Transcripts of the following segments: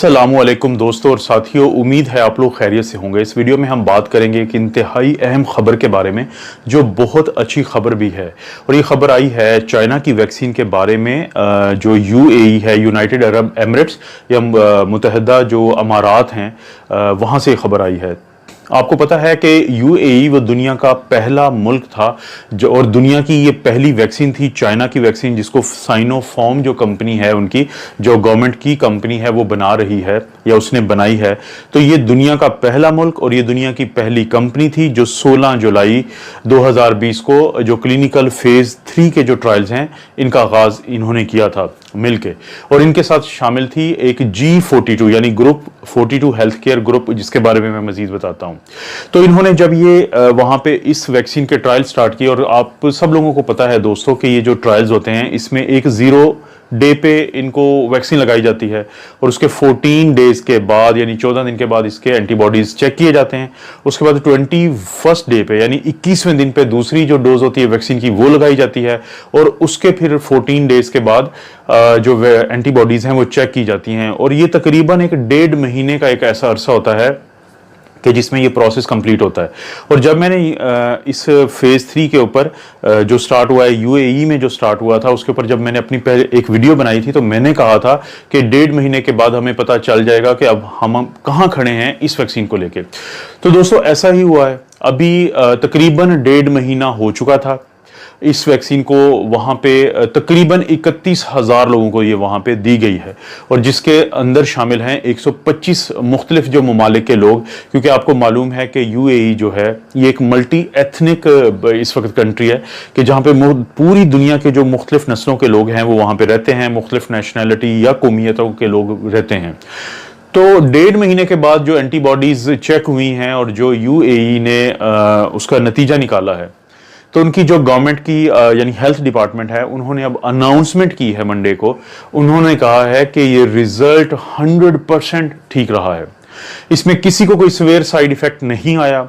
अस्सलामुअलैकुम दोस्तों और साथियों, उम्मीद है आप लोग खैरियत से होंगे। इस वीडियो में हम बात करेंगे एक इंतहाई अहम खबर के बारे में जो बहुत अच्छी खबर भी है। और ये खबर आई है चाइना की वैक्सीन के बारे में। जो यूएई है, यूनाइटेड अरब एमिरेट्स या मुत्तहिदा जो अमारात हैं, वहाँ से खबर आई है। आपको पता है कि यूएई वो दुनिया का पहला मुल्क था जो, और दुनिया की ये पहली वैक्सीन थी चाइना की वैक्सीन, जिसको साइनोफार्म जो कंपनी है, उनकी जो गवर्नमेंट की कंपनी है, वो बना रही है या उसने बनाई है। तो ये दुनिया का पहला मुल्क और ये दुनिया की पहली कंपनी थी जो 16 जुलाई 2020 को जो क्लिनिकल फेज 3 के जो ट्रायल्स हैं, इनका आगाज इन्होंने किया था मिलके। और इनके साथ शामिल थी एक G42 यानी ग्रुप 42 हेल्थ केयर ग्रुप, जिसके बारे में मैं मजीद बताता हूं। तो इन्होंने जब ये वहां पे इस वैक्सीन के ट्रायल स्टार्ट किए, और आप सब लोगों को पता है दोस्तों कि ये जो ट्रायल्स होते हैं, इसमें एक 0 डे पे इनको वैक्सीन लगाई जाती है और उसके 14 डेज के बाद यानी 14 दिन के बाद इसके एंटीबॉडीज चेक किए जाते हैं। उसके बाद 21st डे पे यानी 21वें दिन पे दूसरी जो डोज होती है वैक्सीन की, वो लगाई जाती है। और उसके फिर 14 डेज के बाद जो एंटीबॉडीज हैं वो चेक की जाती हैं। और ये तकरीबन एक 1.5 महीने का एक ऐसा अरसा होता है कि जिसमें ये प्रोसेस कंप्लीट होता है। और जब मैंने इस फेज 3 के ऊपर जो स्टार्ट हुआ है यूएई में, जो स्टार्ट हुआ था, उसके ऊपर जब मैंने अपनी पहले एक वीडियो बनाई थी, तो मैंने कहा था कि 1.5 महीने के बाद हमें पता चल जाएगा कि अब हम कहाँ खड़े हैं इस वैक्सीन को लेके। तो दोस्तों ऐसा ही हुआ है। अभी तकरीबन 1.5 महीना हो चुका था इस वैक्सीन को। वहाँ पे तकरीबन 31,000 लोगों को ये वहाँ पे दी गई है, और जिसके अंदर शामिल हैं 125 मुख्तलिफ जो ममालिक के लोग। क्योंकि आपको मालूम है कि यूएई जो है ये एक मल्टी एथनिक इस वक्त कंट्री है, कि जहाँ पे पूरी दुनिया के जो मुख्तलिफ नस्लों के लोग हैं वो वहाँ पे रहते हैं, मुख्तलिफ नेशनैलिटी या कौमियतों के लोग रहते हैं। तो 1.5 महीने के बाद जो एंटीबॉडीज चेक हुई हैं और जो यूएई ने उसका नतीजा निकाला है, तो उनकी जो गवर्नमेंट की यानी हेल्थ डिपार्टमेंट है, उन्होंने अब अनाउंसमेंट की है मंडे को। उन्होंने कहा है कि ये रिजल्ट 100% ठीक रहा है, इसमें किसी को कोई सीवियर साइड इफेक्ट नहीं आया।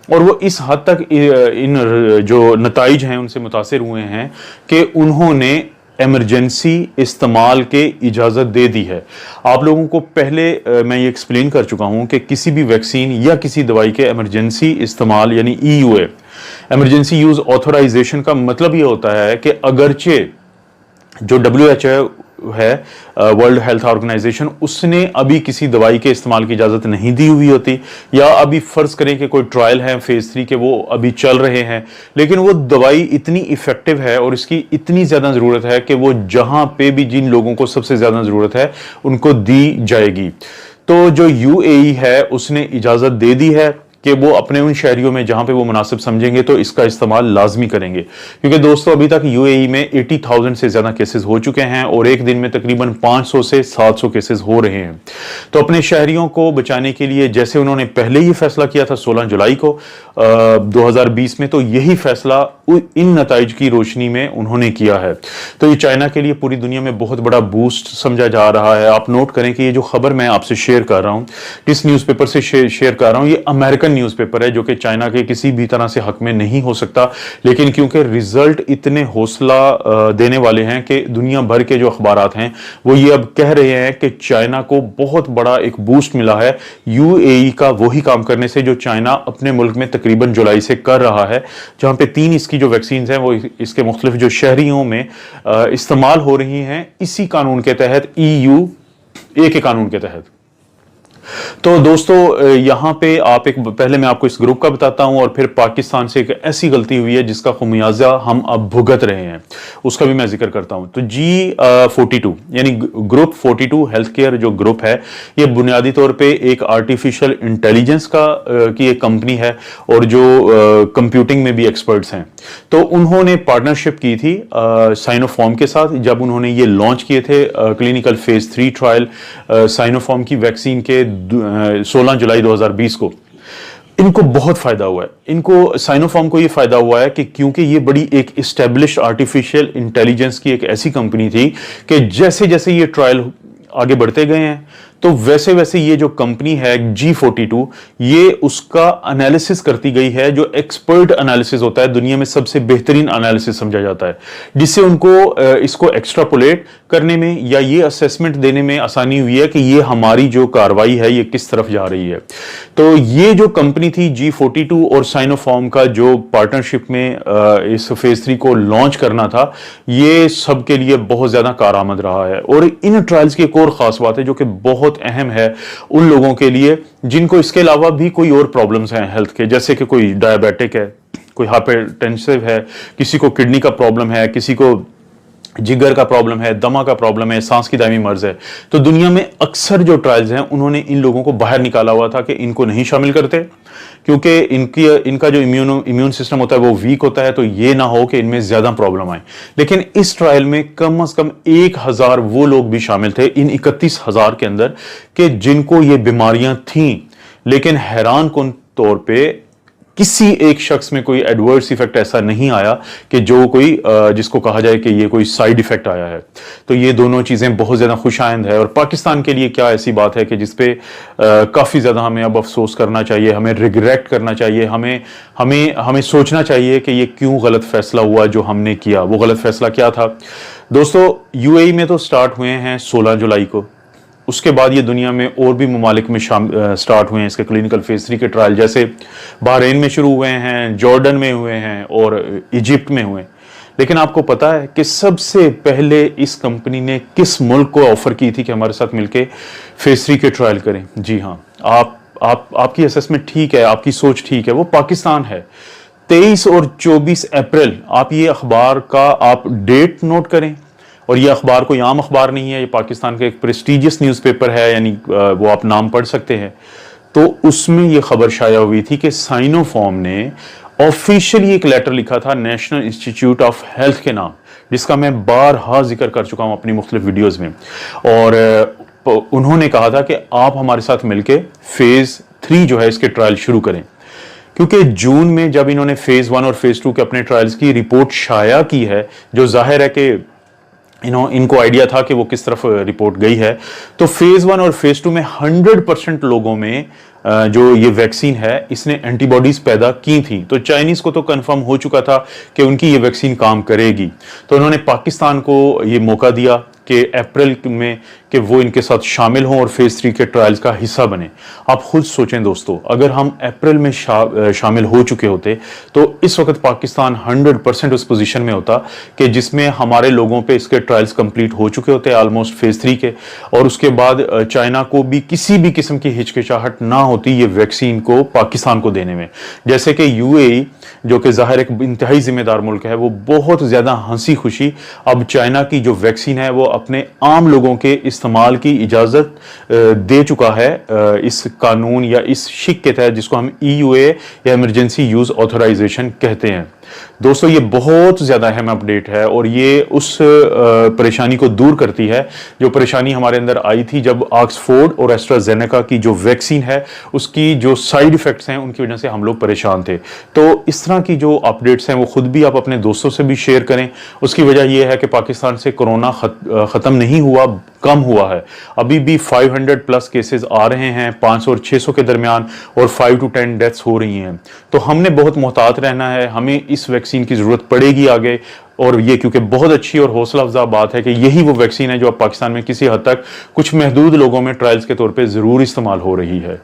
और वो इस हद तक इन जो नताइज हैं उनसे मुतासिर हुए हैं कि उन्होंने इमरजेंसी इस्तेमाल के इजाज़त दे दी है। आप लोगों को पहले मैं ये एक्सप्लेन कर चुका हूं कि किसी भी वैक्सीन या किसी दवाई के इमरजेंसी इस्तेमाल यानी EUA, इमरजेंसी यूज ऑथराइजेशन का मतलब ये होता है कि अगरचे जो WHO है, वर्ल्ड हेल्थ ऑर्गेनाइजेशन, उसने अभी किसी दवाई के इस्तेमाल की इजाज़त नहीं दी हुई होती, या अभी फ़र्ज़ करें कि कोई ट्रायल है फेज़ 3 के, वो अभी चल रहे हैं, लेकिन वो दवाई इतनी इफ़ेक्टिव है और इसकी इतनी ज़्यादा ज़रूरत है कि वो जहाँ पे भी जिन लोगों को सबसे ज़्यादा ज़रूरत है उनको दी जाएगी। तो जो यूएई है उसने इजाज़त दे दी है कि वो अपने उन शहरियों में जहां पे वो मुनासिब समझेंगे तो इसका इस्तेमाल लाजमी करेंगे। क्योंकि दोस्तों अभी तक यूएई में 80,000 से ज्यादा केसेस हो चुके हैं और एक दिन में तकरीबन 500 से 700 केसेस हो रहे हैं। तो अपने शहरियों को बचाने के लिए, जैसे उन्होंने पहले ही फैसला किया था 16 जुलाई को 2020 में, तो यही फैसला इन नताइज की रोशनी में उन्होंने किया है। तो ये चाइना के लिए पूरी दुनिया में बहुत बड़ा बूस्ट समझा जा रहा है। आप नोट करें कि ये जो खबर मैं आपसे शेयर कर रहा हूं, किस न्यूज़पेपर से शेयर कर रहा हूं, ये अमेरिकन न्यूज़पेपर है जो कि चाइना के किसी भी तरह से हक में नहीं हो सकता। लेकिन क्योंकि रिजल्ट इतने हौसला देने वाले हैं कि दुनिया भर के जो अखबारात हैं वो ये अब कह रहे हैं कि चाइना को बहुत बड़ा एक बूस्ट मिला है यूएई का वही काम करने से जो चाइना अपने मुल्क में तकरीबन जुलाई से कर रहा है, जहां पे 3 इसकी जो वैक्सीन हैं वो इसके मुख्तलिफ जो शहरियों में इस्तेमाल हो रही हैं इसी कानून के तहत, EUA के कानून के तहत। तो दोस्तों यहाँ पे आप एक पहले मैं आपको इस ग्रुप का बताता हूँ और फिर पाकिस्तान से एक ऐसी गलती हुई है जिसका खुमियाजा हम अब भुगत रहे हैं, उसका भी मैं जिक्र करता हूँ। तो G42 यानी ग्रुप 42 हेल्थ केयर जो ग्रुप है, ये बुनियादी तौर पे एक आर्टिफिशियल इंटेलिजेंस की एक कंपनी है और जो कंप्यूटिंग में भी एक्सपर्ट्स हैं। तो उन्होंने पार्टनरशिप की थी साइनोफार्म के साथ जब उन्होंने ये लॉन्च किए थे क्लिनिकल फेज 3 ट्रायल साइनोफार्म की वैक्सीन के 16 जुलाई 2020 को। इनको बहुत फायदा हुआ है, इनको साइनोफार्म को ये फायदा हुआ है कि क्योंकि ये बड़ी एक एस्टेब्लिश्ड आर्टिफिशियल इंटेलिजेंस की एक ऐसी कंपनी थी कि जैसे जैसे ये ट्रायल आगे बढ़ते गए हैं तो वैसे वैसे ये जो कंपनी है G42, ये उसका एनालिसिस करती गई है, जो एक्सपर्ट एनालिसिस होता है, दुनिया में सबसे बेहतरीन एनालिसिस समझा जाता है, जिससे उनको इसको एक्सट्रापोलेट करने में या ये असेसमेंट देने में आसानी हुई है कि ये हमारी जो कार्रवाई है ये किस तरफ जा रही है। तो ये जो कंपनी थी G42 और साइनोफार्म का जो पार्टनरशिप में इस फेज 3 को लॉन्च करना था, ये सबके लिए बहुत ज्यादा कारआमद रहा है। और इन ट्रायल्स की एक और खास बात है जो कि बहुत अहम है उन लोगों के लिए जिनको इसके अलावा भी कोई और प्रॉब्लम्स हैं हेल्थ के, जैसे कि कोई डायबिटिक है, कोई हाइपरटेंसिव है, किसी को किडनी का प्रॉब्लम है, किसी को जिगर का प्रॉब्लम है, दमा का प्रॉब्लम है, सांस की दायमी मर्ज है। तो दुनिया में अक्सर जो ट्रायल्स हैं उन्होंने इन लोगों को बाहर निकाला हुआ था कि इनको नहीं शामिल करते, क्योंकि इनका जो इम्यून सिस्टम होता है वो वीक होता है, तो ये ना हो कि इनमें ज्यादा प्रॉब्लम आए। लेकिन इस ट्रायल में कम से कम 1000 वो लोग भी शामिल थे इन 31,000 के अंदर कि जिनको ये बीमारियां थीं, लेकिन हैरान कुन तौर पे किसी एक शख्स में कोई एडवर्स इफेक्ट ऐसा नहीं आया कि जो कोई जिसको कहा जाए कि ये कोई साइड इफेक्ट आया है। तो ये दोनों चीजें बहुत ज्यादा खुशाइंद है। और पाकिस्तान के लिए क्या ऐसी बात है कि जिसपे काफी ज्यादा हमें अब अफसोस करना चाहिए, हमें रिग्रेट करना चाहिए, हमें सोचना चाहिए कि ये क्यों गलत फैसला हुआ जो हमने किया। वो गलत फैसला क्या था दोस्तों? यूएई में तो स्टार्ट हुए हैं 16 जुलाई को, उसके बाद ये दुनिया में और भी ममालिक में स्टार्ट हुए हैं इसके क्लिनिकल फेज 3 के ट्रायल, जैसे बहरीन में शुरू हुए हैं, जॉर्डन में हुए हैं और इजिप्ट में हुए। लेकिन आपको पता है कि सबसे पहले इस कंपनी ने किस मुल्क को ऑफर की थी कि हमारे साथ मिलके फेज 3 के ट्रायल करें? जी हाँ, आपकी असेसमेंट ठीक है, आपकी सोच ठीक है, वो पाकिस्तान है। 23 और 24 अप्रैल, आप ये अखबार का आप डेट नोट करें, और ये अखबार कोई आम अखबार नहीं है, ये पाकिस्तान का एक प्रेस्टिजियस न्यूज़पेपर है, यानी वो आप नाम पढ़ सकते हैं। तो उसमें ये खबर शाया हुई थी कि साइनोफार्म ने ऑफिशियली एक लेटर लिखा था नेशनल इंस्टीट्यूट ऑफ हेल्थ के नाम, जिसका मैं बारहा जिक्र कर चुका हूं अपनी मुख्तलिफ वीडियोज में। और उन्होंने कहा था कि आप हमारे साथ मिलके फेज 3 जो है इसके ट्रायल शुरू करें, क्योंकि जून में जब इन्होंने फेज 1 और फेज 2 के अपने ट्रायल्स की रिपोर्ट शाया की है, जो जाहिर है कि इनको आइडिया था कि वो किस तरफ रिपोर्ट गई है, तो फेज 1 और फेज 2 में 100% लोगों में जो ये वैक्सीन है इसने एंटीबॉडीज पैदा की थी। तो चाइनीज को तो कंफर्म हो चुका था कि उनकी ये वैक्सीन काम करेगी। तो उन्होंने पाकिस्तान को ये मौका दिया कि अप्रैल में कि वो इनके साथ शामिल हों और फेज 3 के ट्रायल्स का हिस्सा बने। आप खुद सोचें दोस्तों, अगर हम अप्रैल में शामिल हो चुके होते तो इस वक्त पाकिस्तान 100% उस पोजीशन में होता कि जिसमें हमारे लोगों पे इसके ट्रायल्स कंप्लीट हो चुके होते ऑलमोस्ट फेज 3 के, और उसके बाद चाइना को भी किसी भी किस्म की हिचकिचाहट ना होती ये वैक्सीन को पाकिस्तान को देने में। जैसे कि यूएई, जो कि जाहिर एक इंतहाई जिम्मेदार मुल्क है, वो बहुत ज्यादा हंसी खुशी अब चाइना की जो वैक्सीन है वो अपने आम लोगों के इस्तेमाल की इजाजत दे चुका है इस कानून या इस शिक के तहत, जिसको हम EUA या इमरजेंसी यूज ऑथराइजेशन कहते हैं। दोस्तों ये बहुत ज्यादा अहम अपडेट है और ये उस परेशानी को दूर करती है जो परेशानी हमारे अंदर आई थी जब ऑक्सफोर्ड और एस्ट्राजेनेका की जो वैक्सीन है उसकी जो साइड इफेक्ट्स हैं उनकी वजह से हम लोग परेशान थे। तो इस तरह की जो अपडेट्स हैं वो खुद भी आप अपने दोस्तों से भी शेयर करें। उसकी वजह यह है कि पाकिस्तान से कोरोना खत्म नहीं हुआ, कम हुआ है। अभी भी 500 प्लस केसेस आ रहे हैं 500 और 600 के दरमियान, और 5 to 10 डेथ्स हो रही हैं। तो हमने बहुत मोहतात रहना है, हमें इस वैक्सीन की जरूरत पड़ेगी आगे। और ये क्योंकि बहुत अच्छी और हौसला अफजा बात है कि यही वो वैक्सीन है जो अब पाकिस्तान में किसी हद तक कुछ महदूद लोगों में ट्रायल्स के तौर पे जरूर इस्तेमाल हो रही है।